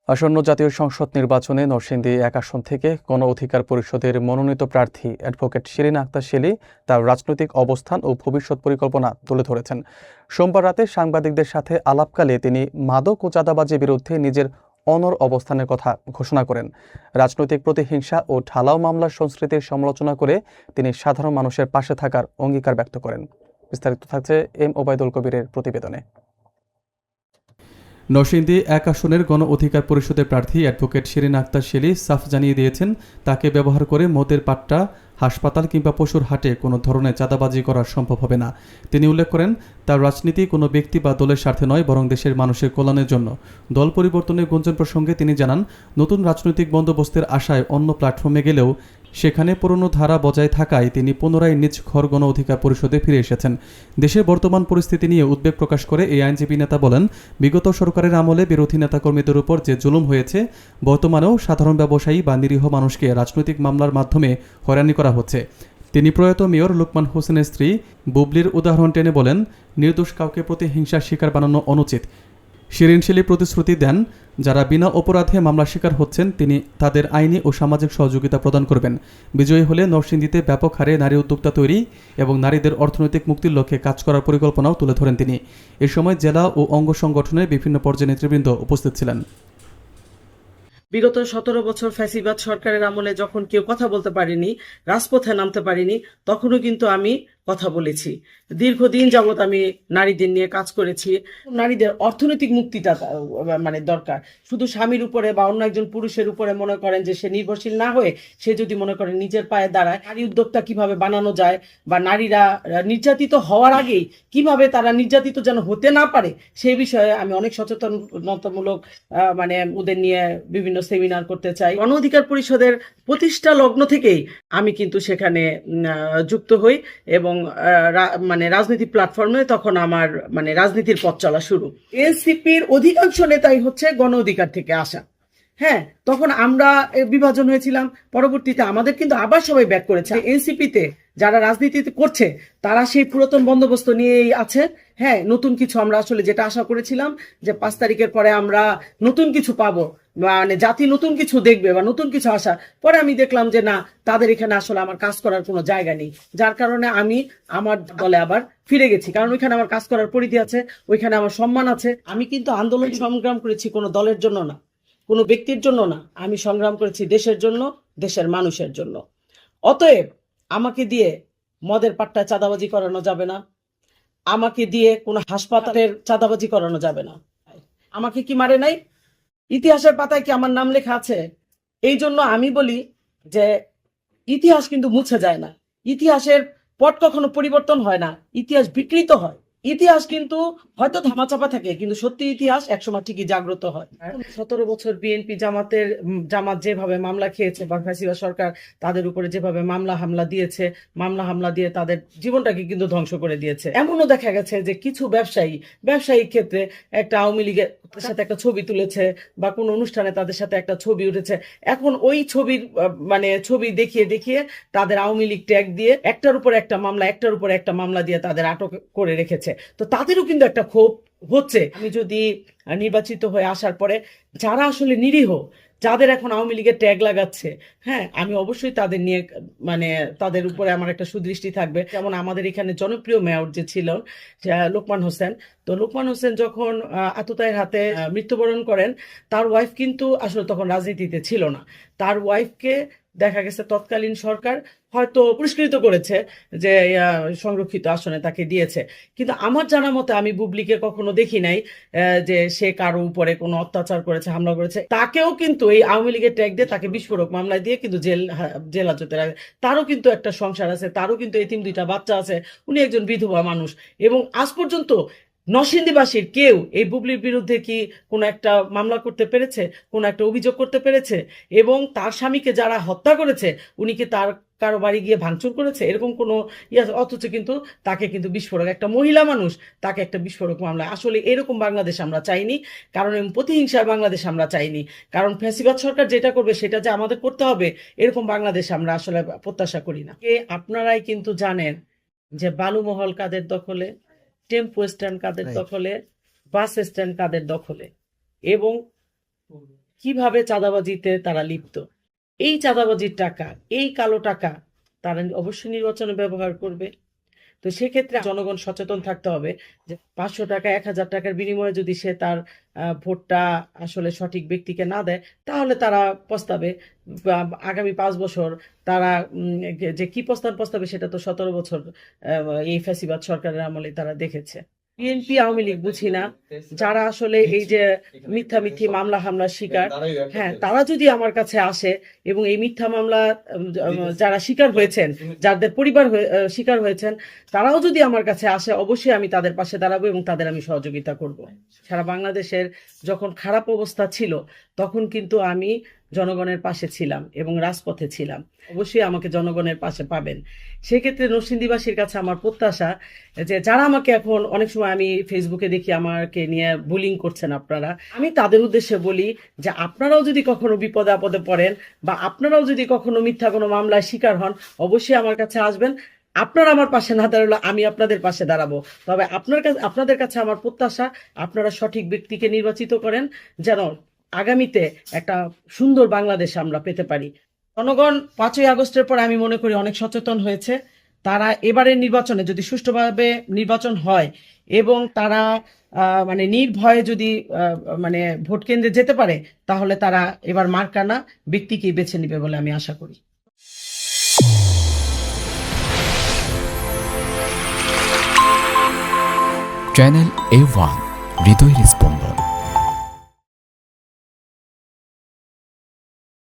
আসন্ন জাতীয় সংসদ নির্বাচনে নরসিংদী ১ আসন থেকে গণ অধিকার পরিষদের মনোনীত প্রার্থী অ্যাডভোকেট শিরিন আক্তার শেলী তার রাজনৈতিক অবস্থান ও ভবিষ্যৎ পরিকল্পনা তুলে ধরেছেন। সোমবার রাতে সাংবাদিকদের সাথে আলাপকালে তিনি মাদক ও চাঁদাবাজির বিরুদ্ধে নিজের অনড় অবস্থানের কথা ঘোষণা করেন। রাজনৈতিক প্রতিহিংসা ও ঢালাও মামলার সংস্কৃতির সমালোচনা করে তিনি সাধারণ মানুষের পাশে থাকার অঙ্গীকার ব্যক্ত করেন। বিস্তারিত থাকছে এম ওবায়দুল কবিরের প্রতিবেদনে। নরসিংদী ১ আসনের গণ অধিকার পরিষদের প্রার্থী অ্যাডভোকেট শিরিন আক্তার শেলী সাফ জানিয়ে দিয়েছেন, তাকে ব্যবহার করে মদের পাট্টা, হাসপাতাল কিংবা পশুর হাটে কোনো ধরনের চাঁদাবাজি করা সম্ভব হবে না। তিনি উল্লেখ করেন, তার রাজনীতি কোনো ব্যক্তি বা দলের স্বার্থে নয়, বরং দেশের মানুষের কল্যাণের জন্য। দল পরিবর্তনের গুঞ্জন প্রসঙ্গে তিনি জানান, নতুন রাজনৈতিক বন্দোবস্তের আশায় অন্য প্ল্যাটফর্মে গেলেও সেখানে পুরনো ধারা বজায় থাকায় তিনি পুনরায় নিজ ঘর গণ অধিকার পরিষদে ফিরে এসেছেন। দেশের বর্তমান পরিস্থিতি নিয়ে উদ্বেগ প্রকাশ করে এই আইনজীবী নেতা বলেন, বিগত সরকারের আমলে বিরোধী নেতাকর্মীদের উপর যে জুলুম হয়েছে, বর্তমানেও সাধারণ ব্যবসায়ী বা নিরীহ মানুষকে রাজনৈতিক মামলার মাধ্যমে হয়রানি করা হচ্ছে। তিনি প্রয়াত মেয়র লোকমান হোসেনের স্ত্রী বুবলির উদাহরণ টেনে বলেন, নির্দোষ কাউকে প্রতিহিংসার শিকার বানানো অনুচিত। শিরিন শেলী প্রতিশ্রুতি দেন, যারা বিনা অপরাধে মামলার শিকার হচ্ছেন তিনি তাদের আইনি ও সামাজিক সহযোগিতা প্রদান করবেন। বিজয়ী হলে নরসিংদীতে ব্যাপক হারে নারী উদ্যোক্তা তৈরি এবং নারীদের অর্থনৈতিক মুক্তির লক্ষ্যে কাজ করার পরিকল্পনাও তুলে ধরেন তিনি। এ সময় জেলা ও অঙ্গ সংগঠনের বিভিন্ন পর্যায়ে নেতৃবৃন্দ উপস্থিত ছিলেন। বিগত 17 বছর ফ্যাসিবাদ সরকারের আমলে যখন কেউ কথা বলতে পারেনি, রাজপথে নামতে পারিনি, তখনও কিন্তু আমি কথা বলেছি। দীর্ঘদিন যাবৎ আমি নারীদের নিয়ে কাজ করেছি। নারীদের অর্থনৈতিক মুক্তিটা মানে দরকার। শুধু স্বামীর উপরে বা অন্য একজন পুরুষের উপরে মনে করেন যে সে নির্ভরশীল না হয়ে সে যদি মনে করেন নিজের পায়ে দাঁড়ায়, নারী উদ্যোক্তা কিভাবে বানানো যায় বা নারীরা নির্যাতিত হওয়ার আগেই কিভাবে তারা নির্যাতিত যেন হতে না পারে, সেই বিষয়ে আমি অনেক সচেতনতামূলক মানে ওদের নিয়ে বিভিন্ন সেমিনার করতে চাই। গণ অধিকার পরিষদের প্রতিষ্ঠা লগ্ন থেকেই আমি কিন্তু সেখানে যুক্ত হই এবং মানে রাজনীতি প্ল্যাটফর্মে তখন আমার মানে রাজনীতির পথ চলা শুরু। এনসিপির অধিকাংশ নেতাই হচ্ছে গণ অধিকার থেকে আসা। হ্যাঁ, তখন আমরা বিভাজন হয়েছিলাম, পরবর্তীতে আমাদের কিন্তু আবার সবাই ব্যাক করেছে। এনসিপিতে যারা রাজনীতি করছে তারা সেই পুরাতন বন্দোবস্ত নিয়েই আছে। হ্যাঁ, নতুন কিছু আমরা আসলে যেটা আশা করেছিলাম যে 5 তারিখের পরে আমরা নতুন কিছু পাবো, মানে জাতি নতুন কিছু দেখবে বা নতুন কিছু আসা, পরে আমি দেখলাম যে না, তাদের এখানে আসলে আমার কাজ করার কোনো জায়গা নেই। যার কারণে আমি আমার দলে আবার ফিরে গেছি, কারণ ওইখানে আমার কাজ করার পরিধি আছে, ওইখানে আমার সম্মান আছে। আমি কিন্তু আন্দোলন সংগ্রাম করেছি কোনো দলের জন্য না, কোনো ব্যক্তির জন্য না, আমি সংগ্রাম করেছি দেশের জন্য, দেশের মানুষের জন্য। অতএব আমাকে দিয়ে মদের পাট্টায় চাঁদাবাজি করানো যাবে না, আমাকে দিয়ে কোনো হাসপাতালের চাঁদাবাজি করানো যাবে না। আমাকে কি মারে নাই? ইতিহাসের পাতায় কি আমার নাম লেখা আছে? এই জন্য আমি বলি যে ইতিহাস কিন্তু মুছে যায় না, ইতিহাসের পট কখনো পরিবর্তন হয় না, ইতিহাস বিকৃত হয়। ইতিহাস কিন্তু হয়তো ধামাচাপা থাকে, কিন্তু সত্যি ইতিহাস একসময় ঠিকই জাগ্রত হয়। 17 বছর বিএনপি জামাত যেভাবে মামলা খেয়েছে বা ফ্যাসিবাদ সরকার তাদের উপরে যেভাবে মামলা হামলা দিয়ে তাদের জীবনটাকে কিন্তু ধ্বংস করে দিয়েছে। এমনও দেখা গেছে যে কিছু ব্যবসায়িক ক্ষেত্রে একটা আওয়ামী লীগের সাথে একটা ছবি তুলেছে বা কোনো অনুষ্ঠানে তাদের সাথে একটা ছবি উঠেছে, এখন ওই ছবির মানে ছবি দেখিয়ে তাদের আওয়ামী লীগ ট্যাগ দিয়ে একটার উপর একটা মামলা দিয়ে তাদের আটক করে রেখেছে। তো তাদেরও কিন্তু একটা ক্ষোভ হচ্ছে। আমি যদি নির্বাচিত হয়ে আসার পরে যারা আসলে নিরীহ, যাদের এখন আওয়ামী লীগের ট্যাগ লাগাচ্ছে, হ্যাঁ, আমি অবশ্যই তাদের নিয়ে মানে তাদের উপরে আমার একটা সুদৃষ্টি থাকবে। যেমন আমাদের এখানে জনপ্রিয় মেয়র যে ছিল লোকমান হোসেন, তো লোকমান হোসেন যখন আততায়ীর হাতে মৃত্যুবরণ করেন, তার ওয়াইফ কিন্তু আসলে তখন রাজনীতিতে ছিল না। তার ওয়াইফকে দেখা গেছে তৎকালীন সরকার হয়তো পুরস্কৃত করেছে যে সংরক্ষিত আসনে তাকে দিয়েছে, কিন্তু আমার জানা মতে আমি বুবলিকে কখনো দেখি নাই যে সে কারো উপরে কোনো অত্যাচার করেছে, হামলা করেছে। তাকেও কিন্তু এই আওয়ামী লীগের ট্যাগ দিয়ে তাকে বিস্ফোরক মামলায় দিয়ে কিন্তু জেল হাজতে রাখে। তারও কিন্তু একটা সংসার আছে, তারও কিন্তু এতিম 2টা বাচ্চা আছে, উনি একজন বিধবা মানুষ। এবং আজ পর্যন্ত নরসিংদীবাসীর কেউ এই বুবলির বিরুদ্ধে কি কোনো একটা মামলা করতে পেরেছে, কোনো একটা অভিযোগ করতে পেরেছে? এবং তার স্বামীকে যারা হত্যা করেছে উনি কি তার কারো বাড়ি গিয়ে ভাঙচুর করেছে? এরকম কোনো অথচ কিন্তু তাকে কিন্তু বিস্ফোরক, একটা মহিলা মানুষ, তাকে একটা বিস্ফোরক মামলা। আসলে এরকম বাংলাদেশ আমরা চাইনি, কারণ প্রতিহিংসার বাংলাদেশ আমরা চাইনি, কারণ ফ্যাসিবাদ সরকার যেটা করবে সেটা যে আমাদের করতে হবে এরকম বাংলাদেশ আমরা আসলে প্রত্যাশা করি না। আপনারাই কিন্তু জানেন যে বালুমহল কাদের দখলে, টেম্পো স্ট্যান্ড কাদের দখলে, বাস স্ট্যান্ড কাদের দখলে, এবং কিভাবে চাঁদাবাজিতে তারা লিপ্ত। এই চাঁদাবাজির টাকা, এই কালো টাকা তারা অবশ্যই নির্বাচনে ব্যবহার করবে। তো সেক্ষেত্রে জনগণ সচেতন থাকতে হবে যে 500 টাকা 1000 টাকার বিনিময়ে যদি সে তার ভোটটা আসলে সঠিক ব্যক্তিকে না দেয়, তাহলে তারা পস্তাবে। আগামী 5 বছর তারা যে কি প্রস্তাবে সেটা তো 17 বছর এই ফ্যাসিবাদ সরকারের আমলে তারা দেখেছে। বিএনপি আওয়ামী লীগ বুঝি না, যারা আসলে এই যে মিথ্যামিথ্যি মামলা হামলার শিকার, হ্যাঁ, তারা যদি আমার কাছে আসে এবং এই মিথ্যা মামলা যারা শিকার হয়েছেন, যাদের পরিবার শিকার হয়েছেন, তারাও যদি আমার কাছে আসে, অবশ্যই আমি তাদের পাশে দাঁড়াবো এবং তাদের আমি সহযোগিতা করব। সারা বাংলাদেশের যখন খারাপ অবস্থা ছিল, তখন কিন্তু আমি জনগণের পাশে ছিলাম এবং রাজপথে ছিলাম। অবশ্যই আমাকে জনগণের পাশে পাবেন। সেক্ষেত্রে নরসিংদীবাসীর কাছে আমার প্রত্যাশা যে যারা আমাকে এখন অনেক সময় আমি ফেসবুকে দেখি আমাকে নিয়ে বুলিং করছেন আপনারা, আমি তাদের উদ্দেশ্যে বলি যে আপনারাও যদি কখনো বিপদে আপদে পড়েন বা আপনারাও যদি কখনো মিথ্যা কোনো মামলায় শিকার হন, অবশ্যই আমার কাছে আসবেন। আপনারা আমার পাশে না দাঁড়ালে আমি আপনাদের পাশে দাঁড়াবো। তবে আপনাদের কাছে আমার প্রত্যাশা, আপনারা সঠিক ব্যক্তিকে নির্বাচিত করেন, যেন আগামীতে একটা সুন্দর বাংলাদেশ আমরা পেতে পারি। জনগণ 5ই আগস্টের পর আমি মনে করি অনেক সচেতন হয়েছে। তারা এবারের নির্বাচনে যদি সুষ্ঠুভাবে নির্বাচন হয় এবং তারা মানে নির্ভয়ে যদি মানে ভোট কেন্দ্রে যেতে পারে, তাহলে তারা এবার মার্কানা ব্যক্তিকেই বেছে নেবে বলে আমি আশা করি। চ্যানেল A1 হৃদয়ের স্পন্দন।